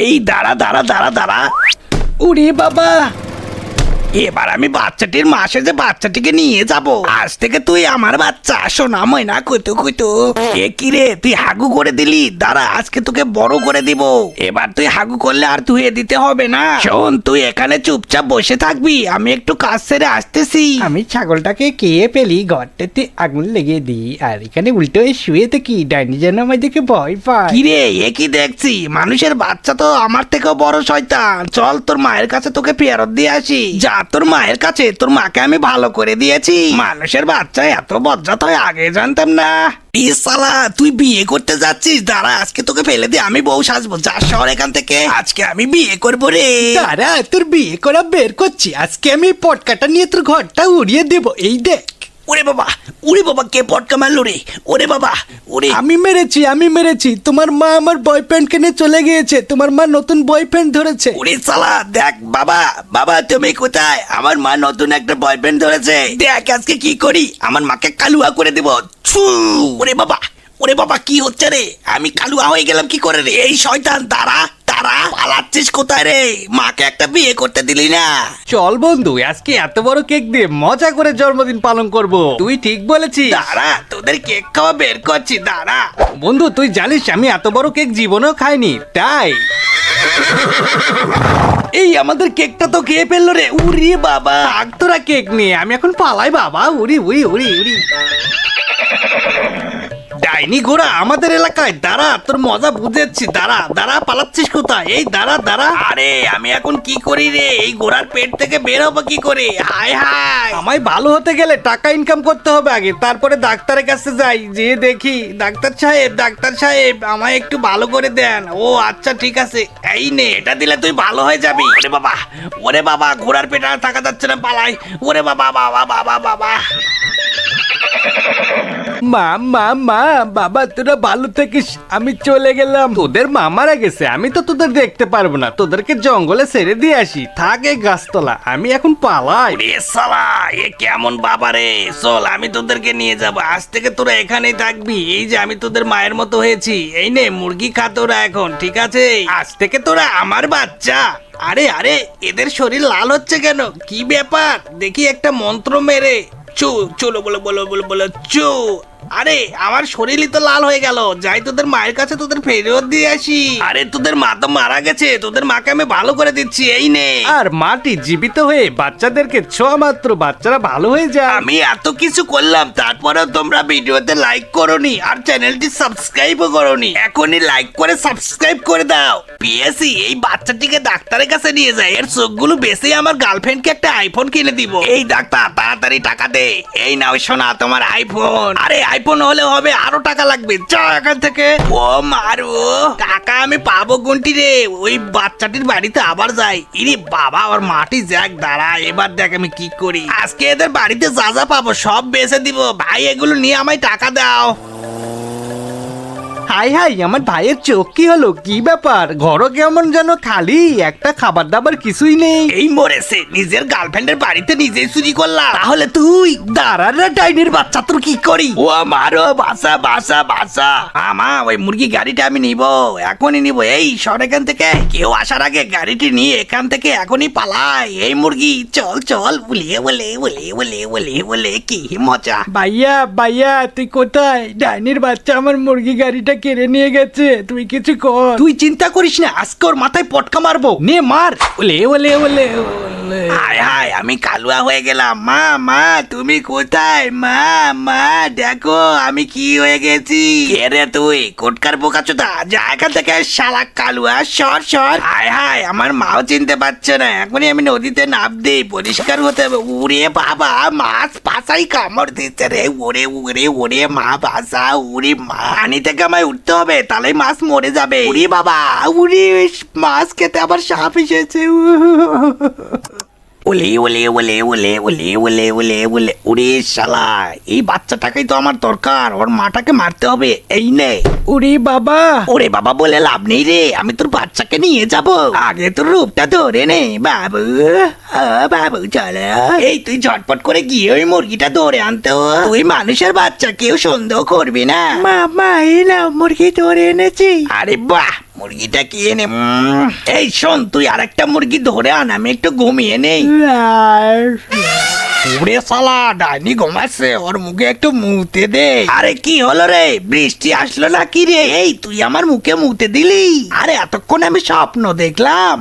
এই দাঁড়া দাঁড়া দাঁড়া দাঁড়া। উরে বাবা, এবার আমি বাচ্চাটির মাসে যে বাচ্চাটিকে নিয়ে যাব। আজ থেকে তুই আমার বাচ্চা, সোনা ময়না কুতু কুতু। এ কি রে, তুই হাগু করে দিলি? দাঁড়া, আজকে তোকে বড় করে দিব। এবার তুই হাগু করলে আর ধুয়ে দিতে হবে না। শোন, তুই এখানে চুপচাপ বসে থাকবি, আমি একটু কাজ সেরে আসতেছি। আমি ছাগলটাকে খেয়ে ফেলি, ঘরটাতে আগুন লেগে দিই, আর এখানে উল্টো হয়ে শুয়ে থাকি, ডাইনি যেন আমাদেরকে ভয় পায়। কি রে, এ কি দেখছি? মানুষের বাচ্চা তো আমার থেকেও বড় শয়তান। চল, তোর মায়ের কাছে তোকে ফেরত দিয়ে আসি। যা তোর মায়ের কাছে, তোর মাকে আমি ভালো করে দিয়েছি। মানুষের বাচ্চা এত বজ্জাত হয় আগে জানতাম না। শালা, তুই বিয়ে করতে যাচ্ছিস? দাঁড়া, আজকে তোকে ফেলে দিয়ে আমি বউ সাজবো। যা শহর এখান থেকে, আজকে আমি বিয়ে করবো রে। তারা তোর বিয়ে করা বের করছি, আজকে আমি পটকাটা নিয়ে তোর ঘরটা উড়িয়ে দেবো। এই দেখ। ওরে বাবা, ওরে বাবা, কে পটকা মারলো রে? ওরে বাবা, ওরে। আমি মেরেছি। তোমার মা আমার বয়ফ্রেন্ডকে নিয়ে চলে গিয়েছে, তোমার মা নতুন বয়ফ্রেন্ড ধরেছে। ওরে শালা, দেখ বাবা, বাবা তুমি কোথায়? আমার মা নতুন একটা বয়ফ্রেন্ড ধরেছে। দেখ আজকে কি করি, আমার মাকে কালুয়া করে দেব। ছু! ওরে বাবা, ওরে বাবা, কি হচ্ছে রে? আমি কালুয়া হয়ে গেলাম কি করে রে? এই শয়তান, দাঁড়া দাঁড়া, পালাচ্ছিস কোথায় রে? মাকে একটা বিয়ে করতে দিলি না। চল বন্ধু, আজকে এত বড় কেক দিয়ে মজা করে জন্মদিন পালন করব। তুই ঠিক বলেছিস। দাঁড়া, তোদের কেক খাওয়া বের করছি, দাঁড়া। বন্ধু, তুই জানিস আমি এত বড় কেক জীবনেও খাইনি, তাই এই আমাদের কেকটা তো খেয়ে ফেললো রে। উরি বাবা, থাক তোরা কেক নিয়ে, আমি এখন পালাই বাবা। উড়ি উড়ি উড়ি উড়ি। ডাইনি ঘোড়া আমাদের এলাকায়, দাঁড়া তোর মজা বুঝেছি। দাঁড়া দাঁড়া, পালাচ্ছিস কোথায়? এই দাঁড়া দাঁড়া। আরে আমি এখন কি করি রে? এই ঘোড়ার পেট থেকে বের হবো কি করে? হায় হায়। আমায় ভালো হতে গেলে টাকা ইনকাম করতে হবে আগে, তারপরে ডাক্তারের কাছে যাই, যে দেখি ডাক্তার সাহেব আমায় একটু ভালো করে দেন। ও আচ্ছা ঠিক আছে, এই নে, এটা দিলে তুই ভালো হয়ে যাবি। ওরে বাবা, ঘোড়ার পেট আর থাকা যাচ্ছে না, পালাই। ওরে বাবা বাবা বাবা বাবা। মা মা মা, বাবা তোরা ভালো থাকিস, আমি চলে গেলাম। তোদের মা মারা গেছে, আমি তো তোদের দেখতে পারবো না, তোদেরকে জঙ্গলে ছেড়ে দিয়ে আসি। থাক এই গাছতলা, আমি এখন পালাই। রে শালা, এ কেমন বাবা রে? চল, আমি তোদেরকে নিয়ে যাব। আজ থেকে তোরা এখানেই থাকবি। এই যে আমি তোদের মায়ের মতো হয়েছি। এই নে, মুরগি খা তোরা এখন, ঠিক আছে? আজ থেকে তোরা আমার বাচ্চা। আরে আরে, এদের শরীর লাল হচ্ছে কেন? কি ব্যাপার? দেখি একটা মন্ত্র মেরে চলো বলো বলো বলো বলো চু। আরে আমার শরীরই তো লাল হয়ে গেল। যাই তোদের মায়ের কাছে, তোদের ফেরত দিয়ে আসি। আরে তোদের মা তো মারা গেছে, তোদের মাকে আমি ভালো করে দিচ্ছি। এই নে। আর মাটি জীবিত হয়ে বাচ্চাদেরকে ছোঁয়া মাত্র বাচ্চারা ভালো হয়ে যায়। আমি এত কিছু করলাম, তারপরেও তোমরা ভিডিওতে লাইক করোনি আর চ্যানেলটি সাবস্ক্রাইবও করোনি। এখনই লাইক করে সাবস্ক্রাইব করে দাও। পিএসি, এই বাচ্চাটিকে ডাক্তারের কাছে নিয়ে যায়। এর চোখগুলো বেশি আমার গার্লফ্রেন্ডকে একটা আইফোন কিনে দিব। এই ডাক্তার, তাড়াতাড়ি টাকা দে। এই নাও সোনা, তোমার আইফোন। আরে আইফোন হলে হবে, আরো টাকা লাগবে। যা এখান থেকে। ও মারু, টাকা আমি পাবো গুনটি রে। ওই বাচ্চাটির বাড়িতে আবার যাই। ইরে বাবা, ওর মাটি জ্যাক। দাঁড়া, এবার দেখ আমি কি করি। আজকে এদের বাড়িতে যা যা পাবো সব বেচে দিব। ভাই, এগুলো নিয়ে আমায় টাকা দাও। হাই হাই, আমার ভাইয়ের চোখ কি হলো? কি ব্যাপার? ঘরও কেমন যেন খালি, একটা খাবার দাবার কিছুই নেই। এই মরেছে, নিজের গার্লফ্রেন্ডের বাড়িতে নিজেই চুরি করলাম। তাহলে তুই দাঁড়ার ডাইনির বাচ্চা, তোর কি করি? ও আমারও বাসা বাসা বাসা। আমা, ওই মুরগি গাড়িটা আমি নিব, এখনই নিব। এই সর এখান থেকে, কেউ আসার আগে গাড়িটি নিয়ে এখান থেকে এখনই পালাই। এই মুরগি, চল চল, বলে বলে বলে বলে বলে বলে, কি মজা। ভাইয়া তুই কোথায়? ডাইনির বাচ্চা আমার মুরগি গাড়িটা কেড়ে নিয়ে গেছে, তুই কিছু কর। তুই চিন্তা করিস না, আজকে ওর মাথায় পটকা মারবো। নে মার। ওলে ওলে ওলে। হায় হায়, আমি কালুয়া হয়ে গেলাম। মা মা, তুমি কোথায়? মা মা, দেখো আমি কি হয়ে গেছি। কে রে তুই? কোটকার বোকাচোদা, যা এখান থেকে শালা কালুয়া, সর সর। হায় হায়, আমার মাও চিনতে পারছে না। এখনই আমি নদীতে নাম দিই, পরিষ্কার হতে হবে। উড়ে বাবা, মাছ পাশাই কামড় দিচ্ছে রে। ওরে ওরে ওরে, মা বাসা, উড়ি মা। পানি থেকে আমায় উঠতে হবে, তাহলে মাছ মরে যাবে। উড়ি বাবা, উড়ি, মাছ খেতে আবার সাপ এসেছে। ওলে ওলে ওলে ওলে ওলে ওলে ওলে ওলে। ওরে শালা, এই বাচ্চাটাকেই তো আমার দরকার। ওর মাটাকে মারতে হবে। এই নে। ওরে বাবা, ওরে বাবা বলে লাভ নেই রে, আমি তোর বাচ্চাকে নিয়ে যাব। আগে তোর রূপটা ধরে নে বাবু। বাবু চলো। এই তুই ঝটপট করে গিয়ে ওই মুরগিটা ধরে আনতে। তুই মানুষের বাচ্চা, কেউ সন্দেহ করবি না। মা এই নাও, মুরগি ধরে এনেছি। আরে বাহ, মুরগিটা কি এনে এই শোন, তুই আরেকটা মুরগি ধরে আন, আমি একটু ঘুমিয়ে নেই। ওরে শালা, ডাইনি ঘুমাচ্ছে, ওর মুখে একটু মুতে দে। আরে কি হলো রে, বৃষ্টি আসলো নাকি রে? এই তুই আমার মুখে মুতে দিলি? আরে এতক্ষণ আমি স্বপ্ন দেখলাম।